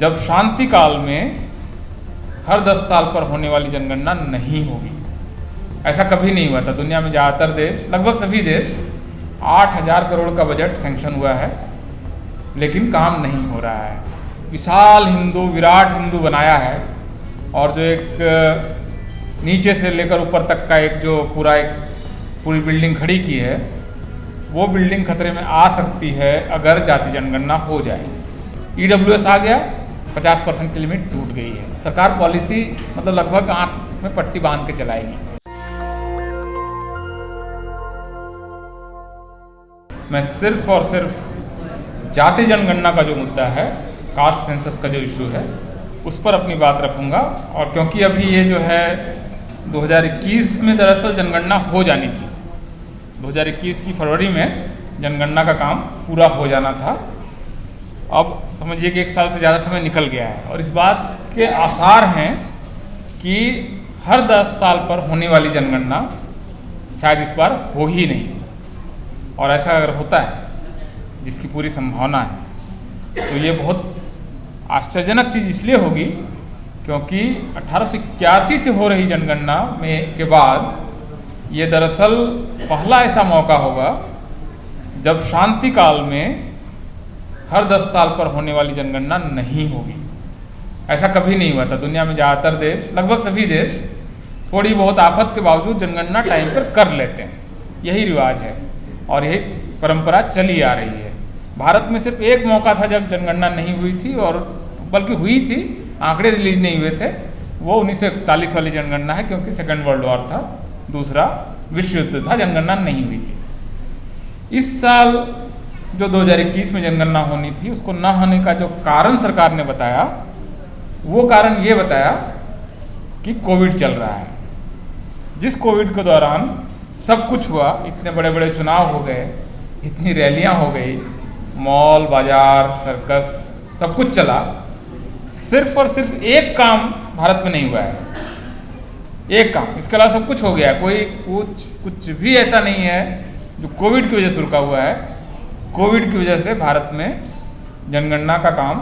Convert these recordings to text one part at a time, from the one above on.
जब शांति काल में हर 10 साल पर होने वाली जनगणना नहीं होगी। ऐसा कभी नहीं हुआ था दुनिया में। ज़्यादातर देश, लगभग सभी देश, 8,000 करोड़ का बजट सैंक्शन हुआ है लेकिन काम नहीं हो रहा है। विशाल हिंदू, विराट हिंदू बनाया है और जो एक नीचे से लेकर ऊपर तक का एक जो पूरी बिल्डिंग खड़ी की है, वो बिल्डिंग खतरे में आ सकती है अगर जाति जनगणना हो जाए। EWS आ गया, 50% की लिमिट टूट गई है। सरकार पॉलिसी मतलब लगभग आंख में पट्टी बांध के चलाएगी। मैं सिर्फ और सिर्फ जाति जनगणना का जो मुद्दा है, कास्ट सेंसस का जो इशू है, उस पर अपनी बात रखूंगा। और क्योंकि अभी ये जो है 2021 में दरअसल जनगणना हो जानी थी, 2021 की फरवरी में जनगणना का काम पूरा हो जाना था। अब समझिए कि 1 साल से ज़्यादा समय निकल गया है और इस बात के आसार हैं कि हर 10 साल पर होने वाली जनगणना शायद इस बार हो ही नहीं। और ऐसा अगर होता है, जिसकी पूरी संभावना है, तो ये बहुत आश्चर्यजनक चीज़ इसलिए होगी क्योंकि 1881 से हो रही जनगणना में के बाद ये दरअसल पहला ऐसा मौका होगा जब शांति काल में हर 10 साल पर होने वाली जनगणना नहीं होगी। ऐसा कभी नहीं हुआ था दुनिया में। ज़्यादातर देश, लगभग सभी देश, थोड़ी बहुत आफत के बावजूद जनगणना टाइम पर कर लेते हैं। यही रिवाज है और यही परंपरा चली आ रही है। भारत में सिर्फ एक मौका था जब जनगणना नहीं हुई थी, और बल्कि हुई थी, आंकड़े रिलीज नहीं हुए थे। वो 1941 वाली जनगणना है, क्योंकि सेकेंड वर्ल्ड वॉर था, दूसरा विश्व युद्ध था, जनगणना नहीं हुई थी। इस साल जो 2021 में जनगणना होनी थी, उसको न होने का जो कारण सरकार ने बताया, वो कारण ये बताया कि कोविड चल रहा है। जिस कोविड के दौरान सब कुछ हुआ, इतने बड़े बड़े चुनाव हो गए, इतनी रैलियां हो गई, मॉल, बाजार, सर्कस, सब कुछ चला, सिर्फ और सिर्फ एक काम भारत में नहीं हुआ है। एक काम, इसके अलावा सब कुछ हो गया। कोई कुछ भी ऐसा नहीं है जो कोविड की वजह से रुका हुआ है। कोविड की वजह से भारत में जनगणना का काम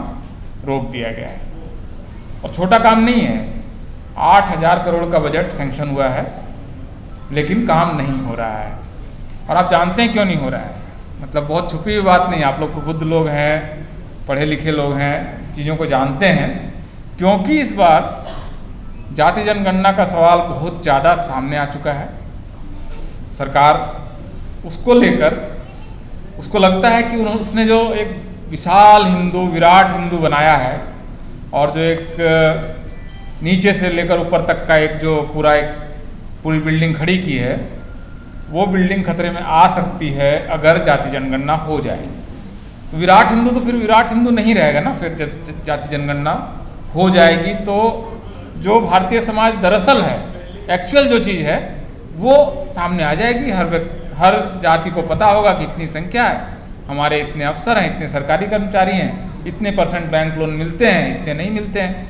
रोक दिया गया है। और छोटा काम नहीं है, 8,000 करोड़ का बजट सैंक्शन हुआ है लेकिन काम नहीं हो रहा है। और आप जानते हैं क्यों नहीं हो रहा है? मतलब बहुत छुपी हुई बात नहीं, आप लोग प्रबुद्ध लोग हैं, पढ़े लिखे लोग हैं, चीज़ों को जानते हैं। क्योंकि इस बार जाति जनगणना का सवाल बहुत ज़्यादा सामने आ चुका है। सरकार उसको लेकर, उसको लगता है कि उसने जो एक विशाल हिंदू, विराट हिंदू बनाया है और जो एक नीचे से लेकर ऊपर तक का एक जो पूरी बिल्डिंग खड़ी की है, वो बिल्डिंग खतरे में आ सकती है अगर जाति जनगणना हो जाए। तो विराट हिंदू तो फिर विराट हिंदू नहीं रहेगा ना। फिर जब जाति जनगणना हो जाएगी तो जो भारतीय समाज दरअसल है, एक्चुअल जो चीज़ है, वो सामने आ जाएगी। हर जाति को पता होगा कि इतनी संख्या है, हमारे इतने अफसर हैं, इतने सरकारी कर्मचारी हैं, इतने % बैंक लोन मिलते हैं, इतने नहीं मिलते हैं,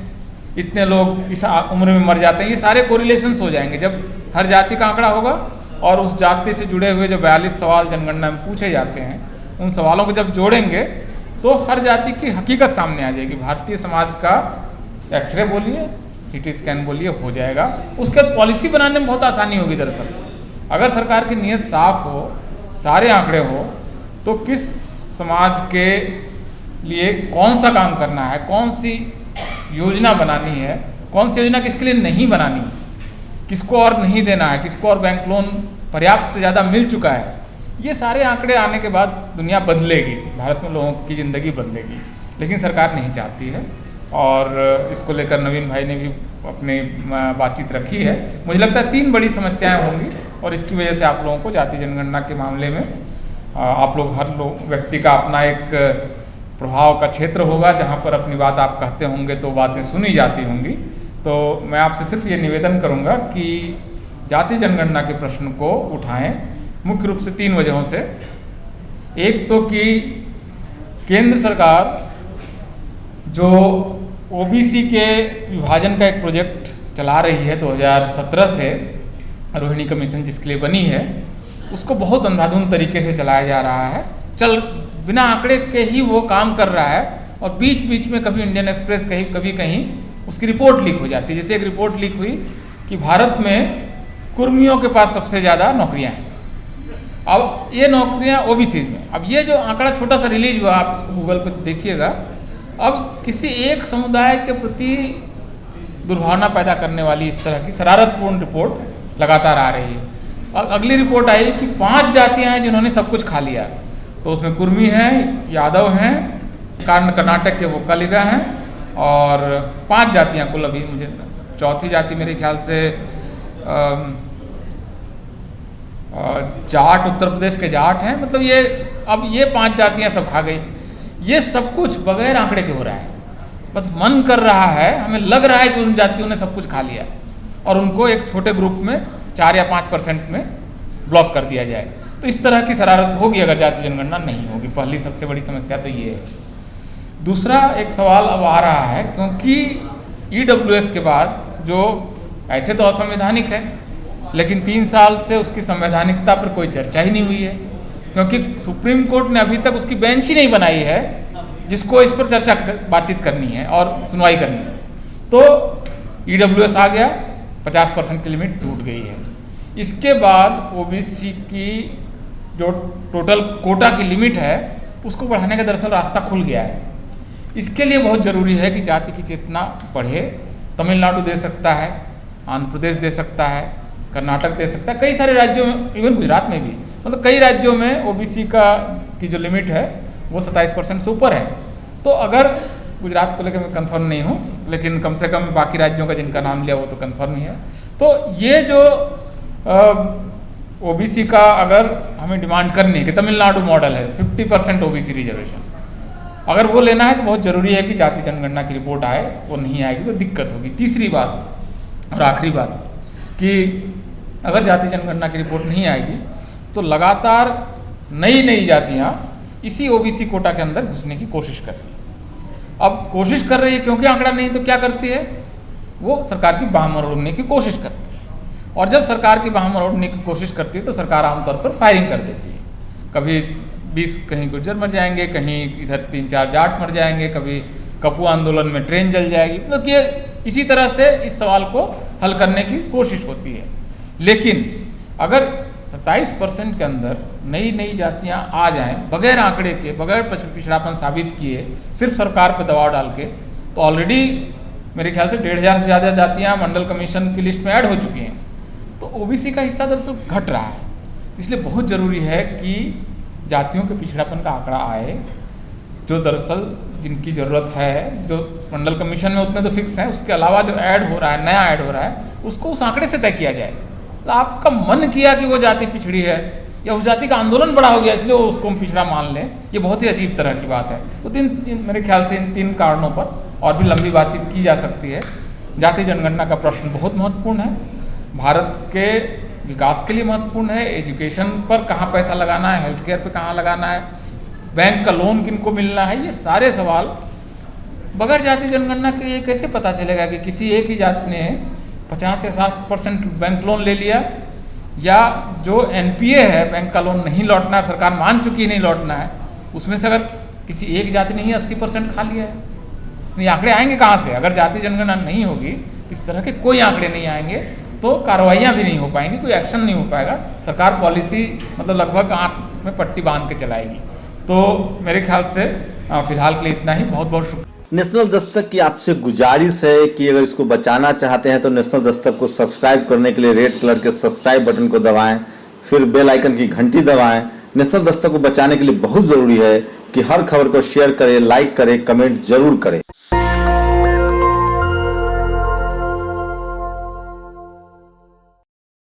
इतने लोग इस उम्र में मर जाते हैं। ये सारे कोरिलेशंस हो जाएंगे जब हर जाति का आंकड़ा होगा। और उस जाति से जुड़े हुए जो 42 सवाल जनगणना में पूछे जाते हैं, उन सवालों को जब जोड़ेंगे तो हर जाति की हकीकत सामने आ जाएगी। भारतीय समाज का एक्सरे बोलिए, CT स्कैन बोलिए, हो जाएगा। उसके बाद पॉलिसी बनाने में बहुत आसानी होगी। दरअसल अगर सरकार की नीयत साफ हो, सारे आंकड़े हो, तो किस समाज के लिए कौन सा काम करना है, कौन सी योजना बनानी है, कौन सी योजना किसके लिए नहीं बनानी, किसको और नहीं देना है, किसको और बैंक लोन पर्याप्त से ज़्यादा मिल चुका है, ये सारे आंकड़े आने के बाद दुनिया बदलेगी, भारत में लोगों की ज़िंदगी बदलेगी। लेकिन सरकार नहीं चाहती है और इसको लेकर नवीन भाई ने भी अपनी बातचीत रखी है। मुझे लगता है 3 बड़ी समस्याएं होंगी और इसकी वजह से आप लोगों को जाति जनगणना के मामले में आप लोग, हर व्यक्ति का अपना एक प्रभाव का क्षेत्र होगा, जहाँ पर अपनी बात आप कहते होंगे तो बातें सुनी जाती होंगी। तो मैं आपसे सिर्फ ये निवेदन करूँगा कि जाति जनगणना के प्रश्न को उठाएं, मुख्य रूप से 3 वजहों से। एक तो कि केंद्र सरकार जो OBC के विभाजन का एक प्रोजेक्ट चला रही है 2017 से, रोहिणी कमीशन जिसके लिए बनी है, उसको बहुत अंधाधुंध तरीके से चलाया जा रहा है। बिना आंकड़े के ही वो काम कर रहा है और बीच बीच में कभी इंडियन एक्सप्रेस कभी कहीं उसकी रिपोर्ट लीक हो जाती है। जैसे एक रिपोर्ट लीक हुई कि भारत में कुर्मियों के पास सबसे ज़्यादा नौकरियां हैं। अब ये नौकरियां ओबीसी में, अब ये जो आंकड़ा छोटा सा रिलीज हुआ, आप इसको गूगल पर देखिएगा, अब किसी एक समुदाय के प्रति दुर्भावना पैदा करने वाली इस तरह की शरारतपूर्ण रिपोर्ट लगातार आ रही है। अब अगली रिपोर्ट आई कि 5 जातियां हैं जिन्होंने सब कुछ खा लिया, तो उसमें कुर्मी हैं, यादव हैं, कर्नाटक के वोक्कालिगा हैं और 5 जातियां कुल, अभी मुझे चौथी जाति मेरे ख्याल से जाट, उत्तर प्रदेश के जाट हैं। मतलब ये अब ये 5 जातियां सब खा गई। ये सब कुछ बगैर आंकड़े के हो रहा है, बस मन कर रहा है, हमें लग रहा है कि उन जातियों ने सब कुछ खा लिया और उनको एक छोटे ग्रुप में 4 या 5% में ब्लॉक कर दिया जाए। तो इस तरह की शरारत होगी अगर जाति जनगणना नहीं होगी। पहली सबसे बड़ी समस्या तो ये है। दूसरा एक सवाल अब आ रहा है, क्योंकि ईडब्ल्यूएस के बाद जो ऐसे तो असंवैधानिक है, लेकिन 3 साल से उसकी संवैधानिकता पर कोई चर्चा ही नहीं हुई है, क्योंकि सुप्रीम कोर्ट ने अभी तक उसकी बेंच ही नहीं बनाई है जिसको इस पर चर्चा बातचीत करनी है और सुनवाई करनी है। तो ईडब्ल्यूएस आ गया, 50% की लिमिट टूट गई है। इसके बाद ओबीसी की जो टोटल कोटा की लिमिट है उसको बढ़ाने का दरअसल रास्ता खुल गया है। इसके लिए बहुत ज़रूरी है कि जाति की चेतना बढ़े। तमिलनाडु दे सकता है, आंध्र प्रदेश दे सकता है, कर्नाटक दे सकता है, कई सारे राज्यों में, इवन गुजरात में भी, मतलब कई राज्यों में ओबीसी की जो लिमिट है वो 27% से ऊपर है। तो अगर गुजरात को लेकर मैं कंफर्म नहीं हूँ, लेकिन कम से कम बाकी राज्यों का जिनका नाम लिया वो तो कंफर्म ही है। तो ये जो ओबीसी का अगर हमें डिमांड करनी है कि तमिलनाडु मॉडल है 50% ओबीसी रिजर्वेशन, अगर वो लेना है तो बहुत ज़रूरी है कि जाति जनगणना की रिपोर्ट आए। वो नहीं आएगी तो दिक्कत होगी। तीसरी बात और आखिरी बात कि अगर जाति जनगणना की रिपोर्ट नहीं आएगी तो लगातार नई जातियाँ इसी ओबीसी कोटा के अंदर घुसने की कोशिश कर रही है। अब कोशिश कर रही है क्योंकि आंकड़ा नहीं, तो क्या करती है, वो सरकार की बाह मरोड़ने की कोशिश करती है। और जब सरकार की बाह मरोड़ने की कोशिश करती है तो सरकार आमतौर पर फायरिंग कर देती है। कभी 20 कहीं गुर्जर मर जाएंगे, कहीं इधर 3-4 जाट मर जाएंगे, कभी कपू आंदोलन में ट्रेन जल जाएगी। तो ये इसी तरह से इस सवाल को हल करने की कोशिश होती है। लेकिन अगर 27% के अंदर नई जातियां आ जाएं बगैर आंकड़े के, बगैर पिछड़ापन साबित किए, सिर्फ सरकार पर दबाव डाल के, तो ऑलरेडी मेरे ख्याल से 1,500 से ज़्यादा जातियां मंडल कमीशन की लिस्ट में ऐड हो चुकी हैं। तो ओबीसी का हिस्सा दरअसल घट रहा है। इसलिए बहुत ज़रूरी है कि जातियों के पिछड़ापन का आंकड़ा आए, जो दरअसल जिनकी ज़रूरत है, जो मंडल कमीशन में उतने तो फिक्स हैं, उसके अलावा जो ऐड हो रहा है, नया ऐड हो रहा है, उसको उस आंकड़े से तय किया जाए। तो आपका मन किया कि वो जाति पिछड़ी है या उस जाति का आंदोलन बड़ा हो गया इसलिए वो उसको हम पिछड़ा मान लें, ये बहुत ही अजीब तरह की बात है। तो मेरे ख्याल से इन 3 कारणों पर और भी लंबी बातचीत की जा सकती है। जाति जनगणना का प्रश्न बहुत महत्वपूर्ण है, भारत के विकास के लिए महत्वपूर्ण है। एजुकेशन पर कहाँ पैसा लगाना है, हेल्थ केयर पर कहाँ लगाना है, बैंक का लोन किनको मिलना है, ये सारे सवाल बगैर जाति जनगणना के ये कैसे पता चलेगा कि किसी एक ही जाति ने 50 या 60% बैंक लोन ले लिया, या जो एनपीए है, बैंक का लोन नहीं लौटना है, सरकार मान चुकी है नहीं लौटना है, उसमें से अगर किसी एक जाति ने ही 80% खा लिया है। ये आंकड़े आएंगे कहाँ से? अगर जाति जनगणना नहीं होगी तो इस तरह के कोई आंकड़े नहीं आएंगे, तो कार्रवाइयाँ भी नहीं हो पाएंगी, कोई एक्शन नहीं हो पाएगा। सरकार पॉलिसी मतलब लगभग आँख में पट्टी बांध के चलाएगी। तो मेरे ख्याल से फिलहाल के लिए इतना ही। बहुत बहुत शुक्रिया। नेशनल दस्तक की आपसे गुजारिश है कि अगर इसको बचाना चाहते हैं तो नेशनल दस्तक को सब्सक्राइब करने के लिए रेड कलर के सब्सक्राइब बटन को दबाएं, फिर बेल आइकन की घंटी दबाएं। नेशनल दस्तक को बचाने के लिए बहुत जरूरी है कि हर खबर को शेयर करें, लाइक करें, कमेंट जरूर करें।